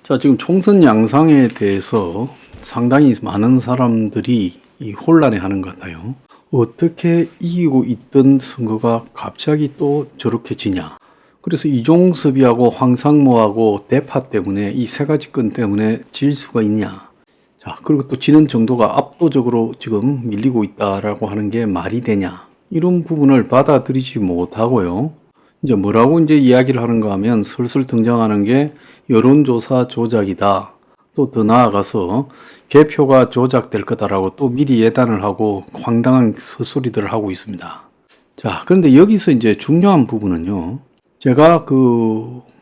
자, 지금 총선 양상에 대해서 상당히 많은 사람들이 이 혼란해 하는 것 같아요. 어떻게 이기고 있던 선거가 갑자기 또 저렇게 지냐. 그래서 이종섭이하고 황상무하고 대파 때문에 이 세 가지 건 때문에 질 수가 있냐. 자, 그리고 또 지는 정도가 압도적으로 지금 밀리고 있다라고 하는 게 말이 되냐. 이런 부분을 받아들이지 못하고요. 이제 뭐라고 이제 이야기를 하는가 하면 슬슬 등장하는 게 여론조사 조작이다. 또 더 나아가서 개표가 조작될 거다라고 또 미리 예단을 하고 황당한 헛소리들을 하고 있습니다. 자, 그런데 여기서 이제 중요한 부분은요. 제가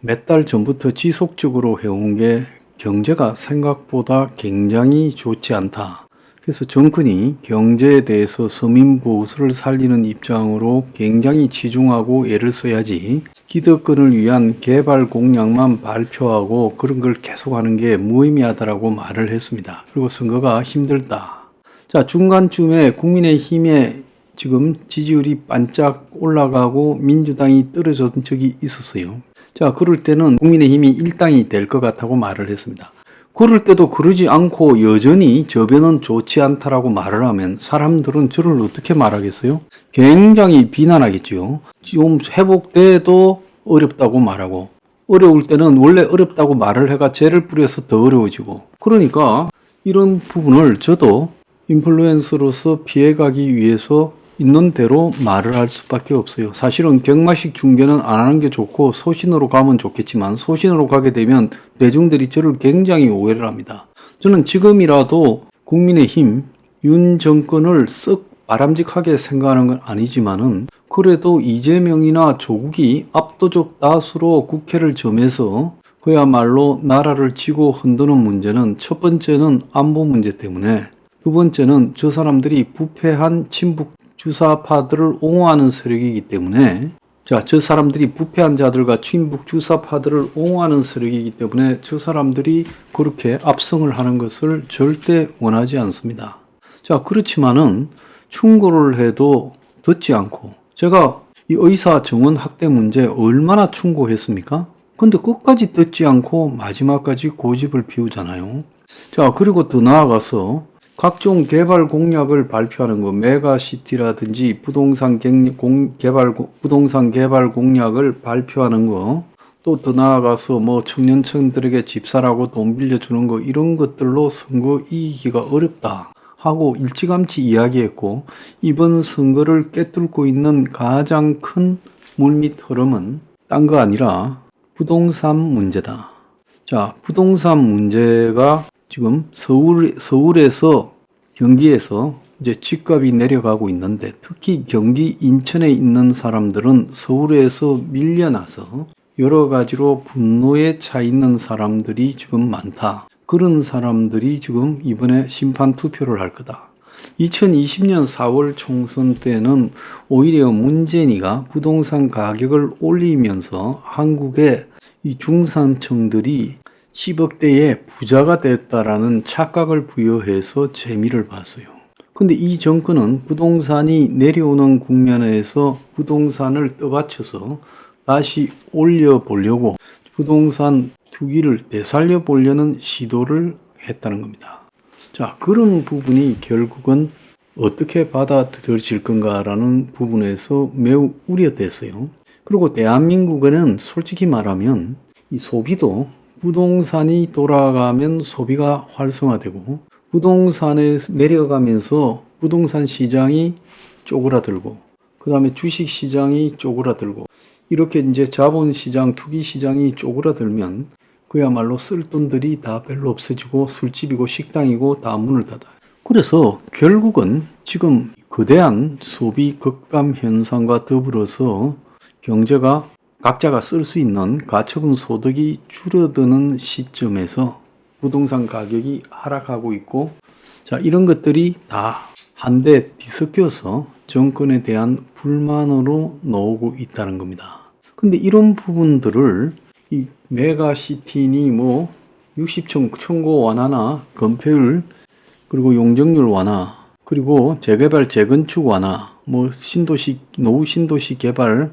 몇 달 전부터 지속적으로 해온 게 경제가 생각보다 굉장히 좋지 않다. 그래서 정권이 경제에 대해서 서민 보수를 살리는 입장으로 굉장히 치중하고 애를 써야지 기득권을 위한 개발 공약만 발표하고 그런 걸 계속하는 게 무의미하다라고 말을 했습니다. 그리고 선거가 힘들다. 자, 중간쯤에 국민의힘에 지금 지지율이 반짝 올라가고 민주당이 떨어진 적이 있었어요. 자, 그럴 때는 국민의힘이 일당이 될 것 같다고 말을 했습니다. 그럴 때도 그러지 않고 여전히 저변은 좋지 않다라고 말을 하면 사람들은 저를 어떻게 말하겠어요? 굉장히 비난하겠지요. 좀 회복돼도 어렵다고 말하고 어려울 때는 원래 어렵다고 말을 해가 죄를 뿌려서 더 어려워지고 그러니까 이런 부분을 저도 인플루언서로서 피해가기 위해서 있는 대로 말을 할 수밖에 없어요. 사실은 격마식 중계는 안 하는 게 좋고 소신으로 가면 좋겠지만 소신으로 가게 되면 대중들이 저를 굉장히 오해를 합니다. 저는 지금이라도 국민의힘 윤 정권을 썩 바람직하게 생각하는 건 아니지만은 그래도 이재명이나 조국이 압도적 다수로 국회를 점해서 그야말로 나라를 쥐고 흔드는 문제는 첫 번째는 안보 문제 때문에 두 번째는 저 사람들이 부패한 친북 주사파들을 옹호하는 세력이기 때문에 저 사람들이 부패한 자들과 친북 주사파들을 옹호하는 세력이기 때문에 저 사람들이 그렇게 압승을 하는 것을 절대 원하지 않습니다. 자, 그렇지만은 충고를 해도 듣지 않고 제가 이 의사 정원 학대 문제 얼마나 충고했습니까? 근데 끝까지 듣지 않고 마지막까지 고집을 피우잖아요. 자, 그리고 더 나아가서 각종 개발 공약을 발표하는 거, 메가시티라든지 부동산 개발 공약을 발표하는 거, 또 더 나아가서 뭐 청년층들에게 집 사라고 돈 빌려주는 거, 이런 것들로 선거 이기기가 어렵다 하고 일찌감치 이야기했고, 이번 선거를 꿰뚫고 있는 가장 큰 물밑 흐름은 딴 거 아니라 부동산 문제다. 자, 부동산 문제가 지금 서울에서 경기에서 이제 집값이 내려가고 있는데 특히 경기 인천에 있는 사람들은 서울에서 밀려나서 여러 가지로 분노에 차 있는 사람들이 지금 많다. 그런 사람들이 지금 이번에 심판 투표를 할 거다. 2020년 4월 총선 때는 오히려 문재인이가 부동산 가격을 올리면서 한국의 이 중산층들이 10억대의 부자가 됐다라는 착각을 부여해서 재미를 봤어요. 근데 이 정권은 부동산이 내려오는 국면에서 부동산을 떠받쳐서 다시 올려보려고 부동산 투기를 되살려 보려는 시도를 했다는 겁니다. 자, 그런 부분이 결국은 어떻게 받아들여질 건가라는 부분에서 매우 우려됐어요. 그리고 대한민국에는 솔직히 말하면 이 소비도 부동산이 돌아가면 소비가 활성화되고 부동산에 내려가면서 부동산 시장이 쪼그라들고 그 다음에 주식 시장이 쪼그라들고 이렇게 이제 자본시장, 투기시장이 쪼그라들면 그야말로 쓸 돈들이 다 별로 없어지고 술집이고 식당이고 다 문을 닫아요. 그래서 결국은 지금 거대한 소비 급감 현상과 더불어서 경제가 각자가 쓸 수 있는 가처분 소득이 줄어드는 시점에서 부동산 가격이 하락하고 있고, 자, 이런 것들이 다 한데 뒤섞여서 정권에 대한 불만으로 나오고 있다는 겁니다. 근데 이런 부분들을 이 메가시티니 뭐 60층 청구 완화나 건폐율 그리고 용적률 완화 그리고 재개발 재건축 완화 뭐 신도시 노후 신도시 개발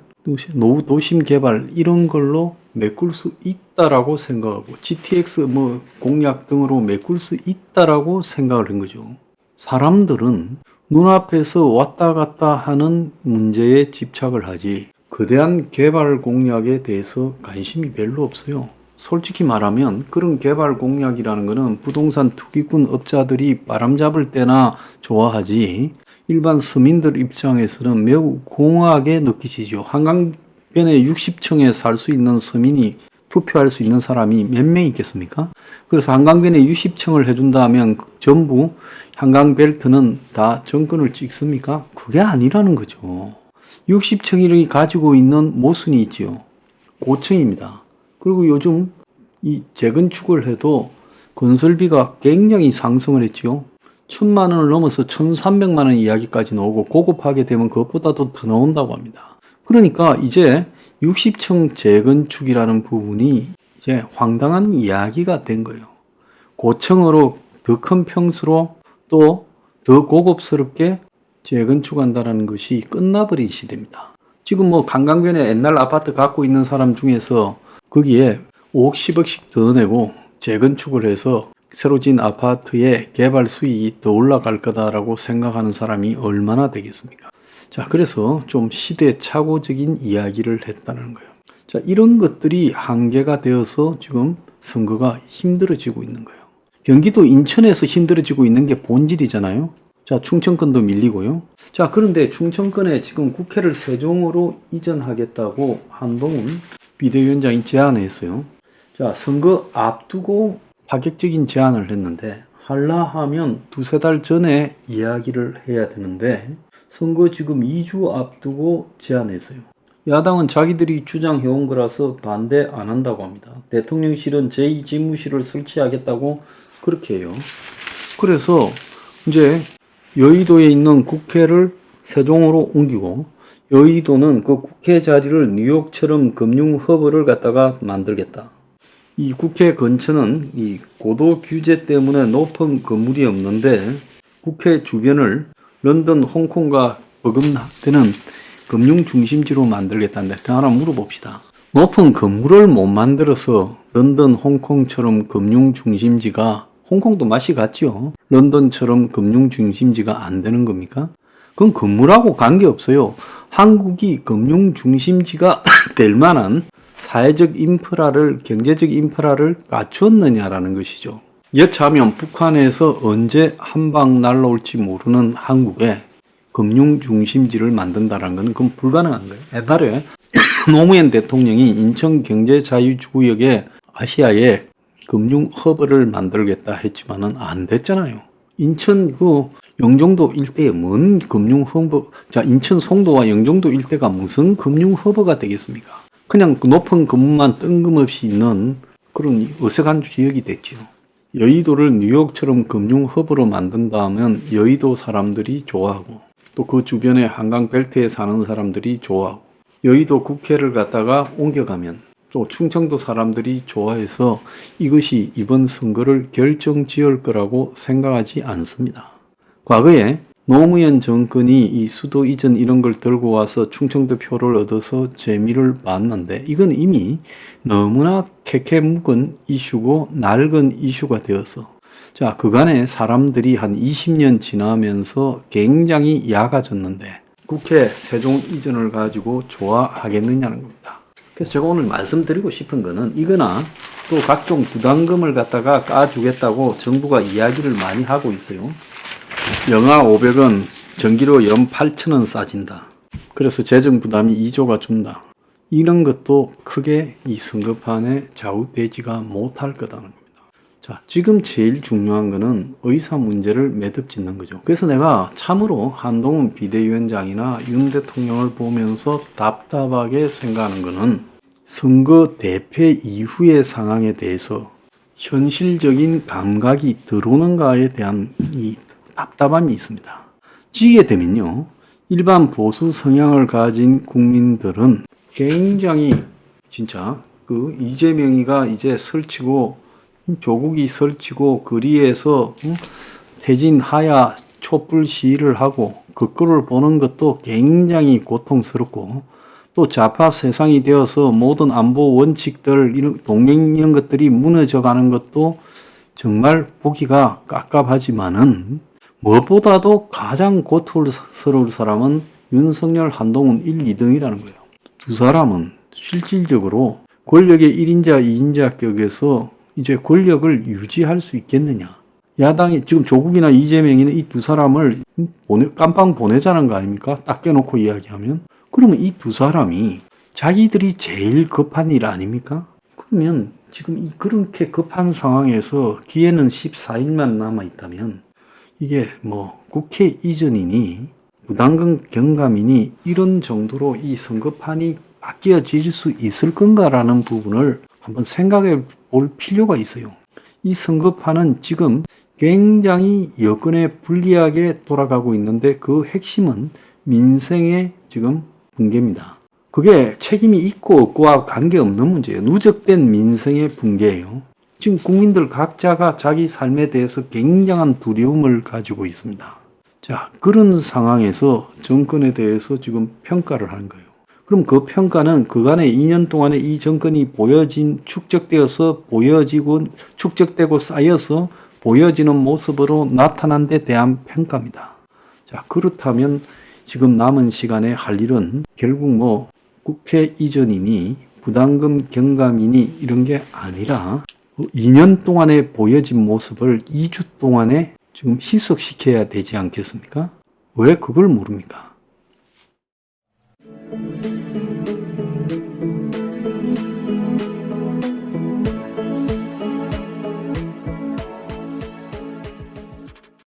노후 도심 개발 이런 걸로 메꿀 수 있다라고 생각하고 GTX 뭐 공약 등으로 메꿀 수 있다라고 생각을 한 거죠. 사람들은 눈앞에서 왔다 갔다 하는 문제에 집착을 하지 거대한 개발 공약에 대해서 관심이 별로 없어요. 솔직히 말하면 그런 개발 공약이라는 것은 부동산 투기꾼 업자들이 바람잡을 때나 좋아하지 일반 서민들 입장에서는 매우 공허하게 느끼시죠. 한강변에 60층에 살 수 있는 서민이 투표할 수 있는 사람이 몇 명 있겠습니까? 그래서 한강변에 60층을 해준다면 전부 한강벨트는 다 정권을 찍습니까? 그게 아니라는 거죠. 60층이 가지고 있는 모순이 있지요. 고층입니다. 그리고 요즘 이 재건축을 해도 건설비가 굉장히 상승을 했지요. 1,000만 원을 넘어서 1,300만 원 이야기까지 나오고 고급하게 되면 그것보다도 더 나온다고 합니다. 그러니까 이제 60층 재건축이라는 부분이 이제 황당한 이야기가 된 거예요. 고층으로 더 큰 평수로 또 더 고급스럽게 재건축한다는 것이 끝나버린 시대입니다. 지금 뭐 강강변에 옛날 아파트 갖고 있는 사람 중에서 거기에 5억 10억씩 더 내고 재건축을 해서 새로 진 아파트의 개발 수익이 더 올라갈 거다라고 생각하는 사람이 얼마나 되겠습니까? 자, 그래서 좀 시대착오적인 이야기를 했다는 거예요. 자, 이런 것들이 한계가 되어서 지금 선거가 힘들어지고 있는 거예요. 경기도 인천에서 힘들어지고 있는 게 본질이잖아요. 자, 충청권도 밀리고요. 자, 그런데 충청권에 지금 국회를 세종으로 이전하겠다고 한동훈 비대위원장이 제안을 했어요. 자, 선거 앞두고 파격적인 제안을 했는데 하려 하면 두세 달 전에 이야기를 해야 되는데 선거 지금 2주 앞두고 제안했어요. 야당은 자기들이 주장해온 거라서 반대 안 한다고 합니다. 대통령실은 제2집무실을 설치하겠다고 그렇게 해요. 그래서 이제 여의도에 있는 국회를 세종으로 옮기고 여의도는 그 국회 자리를 뉴욕처럼 금융 허브를 갖다가 만들겠다. 이 국회 근처는 이 고도 규제 때문에 높은 건물이 없는데 국회 주변을 런던, 홍콩과 버금되는 금융 중심지로 만들겠다는데 하나 물어봅시다. 높은 건물을 못 만들어서 런던, 홍콩처럼 금융 중심지가 홍콩도 맛이 같죠. 런던처럼 금융 중심지가 안 되는 겁니까? 그건 건물하고 관계없어요. 한국이 금융 중심지가 될 만한 사회적 인프라를, 경제적 인프라를 갖추었느냐라는 것이죠. 여차하면 북한에서 언제 한 방 날라올지 모르는 한국에 금융 중심지를 만든다는 건 그건 불가능한 거예요. 옛날에 노무현 대통령이 인천 경제자유구역에 아시아에 금융 허브를 만들겠다 했지만은 안 됐잖아요. 인천 영종도 일대에 뭔 금융 허브, 자, 인천 송도와 영종도 일대가 무슨 금융 허브가 되겠습니까? 그냥 그 높은 건물만 뜬금없이 있는 그런 어색한 지역이 됐죠. 여의도를 뉴욕처럼 금융 허브로 만든다면 여의도 사람들이 좋아하고 또 그 주변에 한강 벨트에 사는 사람들이 좋아하고 여의도 국회를 갖다가 옮겨가면 또 충청도 사람들이 좋아해서 이것이 이번 선거를 결정지을 거라고 생각하지 않습니다. 과거에 노무현 정권이 이 수도 이전 이런 걸 들고 와서 충청도 표를 얻어서 재미를 봤는데 이건 이미 너무나 캐캐 묵은 이슈고 낡은 이슈가 되어서 자, 그간에 사람들이 한 20년 지나면서 굉장히 약아졌는데 국회 세종 이전을 가지고 좋아하겠느냐는 겁니다. 그래서 제가 오늘 말씀드리고 싶은 거는 이거나 또 각종 부담금을 갖다가 까주겠다고 정부가 이야기를 많이 하고 있어요. 영하 500원, 전기료 연 8,000원 싸진다. 그래서 재정 부담이 2조가 준다. 이런 것도 크게 이 선거판에 좌우되지가 못할 거다는 겁니다. 자, 지금 제일 중요한 거는 의사 문제를 매듭 짓는 거죠. 그래서 내가 참으로 한동훈 비대위원장이나 윤 대통령을 보면서 답답하게 생각하는 거는 선거 대패 이후의 상황에 대해서 현실적인 감각이 들어오는가에 대한 이 답답함이 있습니다. 지게 되면요, 일반 보수 성향을 가진 국민들은 굉장히 진짜 그 이재명이가 이제 설치고 조국이 설치고 거리에서 태진 하야 촛불 시위를 하고 그거를 보는 것도 굉장히 고통스럽고 또 좌파 세상이 되어서 모든 안보 원칙들, 동맹 이런 것들이 무너져 가는 것도 정말 보기가 깝깝하지만은 무엇보다도 가장 고통스러울 사람은 윤석열, 한동훈 1, 2등이라는 거예요. 두 사람은 실질적으로 권력의 1인자, 2인자 격에서 이제 권력을 유지할 수 있겠느냐. 야당이 지금 조국이나 이재명이는 이 두 사람을 깜빵 보내자는 거 아닙니까? 딱 껴놓고 이야기하면. 그러면 이 두 사람이 자기들이 제일 급한 일 아닙니까? 그러면 지금 그렇게 급한 상황에서 기회는 14일만 남아 있다면 이게 뭐 국회 이전이니 부당금 경감이니 이런 정도로 이 선거판이 바뀌어질 수 있을 건가라는 부분을 한번 생각해 볼 필요가 있어요. 이 선거판은 지금 굉장히 여건에 불리하게 돌아가고 있는데 그 핵심은 민생의 지금 붕괴입니다. 그게 책임이 있고 없고와 관계없는 문제예요. 누적된 민생의 붕괴예요. 지금 국민들 각자가 자기 삶에 대해서 굉장한 두려움을 가지고 있습니다. 자, 그런 상황에서 정권에 대해서 지금 평가를 하는 거예요. 그럼 그 평가는 그간의 2년 동안에 이 정권이 축적되어서 보여지고 축적되고 쌓여서 보여지는 모습으로 나타난 데 대한 평가입니다. 자, 그렇다면 지금 남은 시간에 할 일은 결국 뭐 국회 이전이니 부당금 경감이니 이런 게 아니라 2년 동안에 보여진 모습을 2주 동안에 지금 희석시켜야 되지 않겠습니까? 왜 그걸 모릅니까?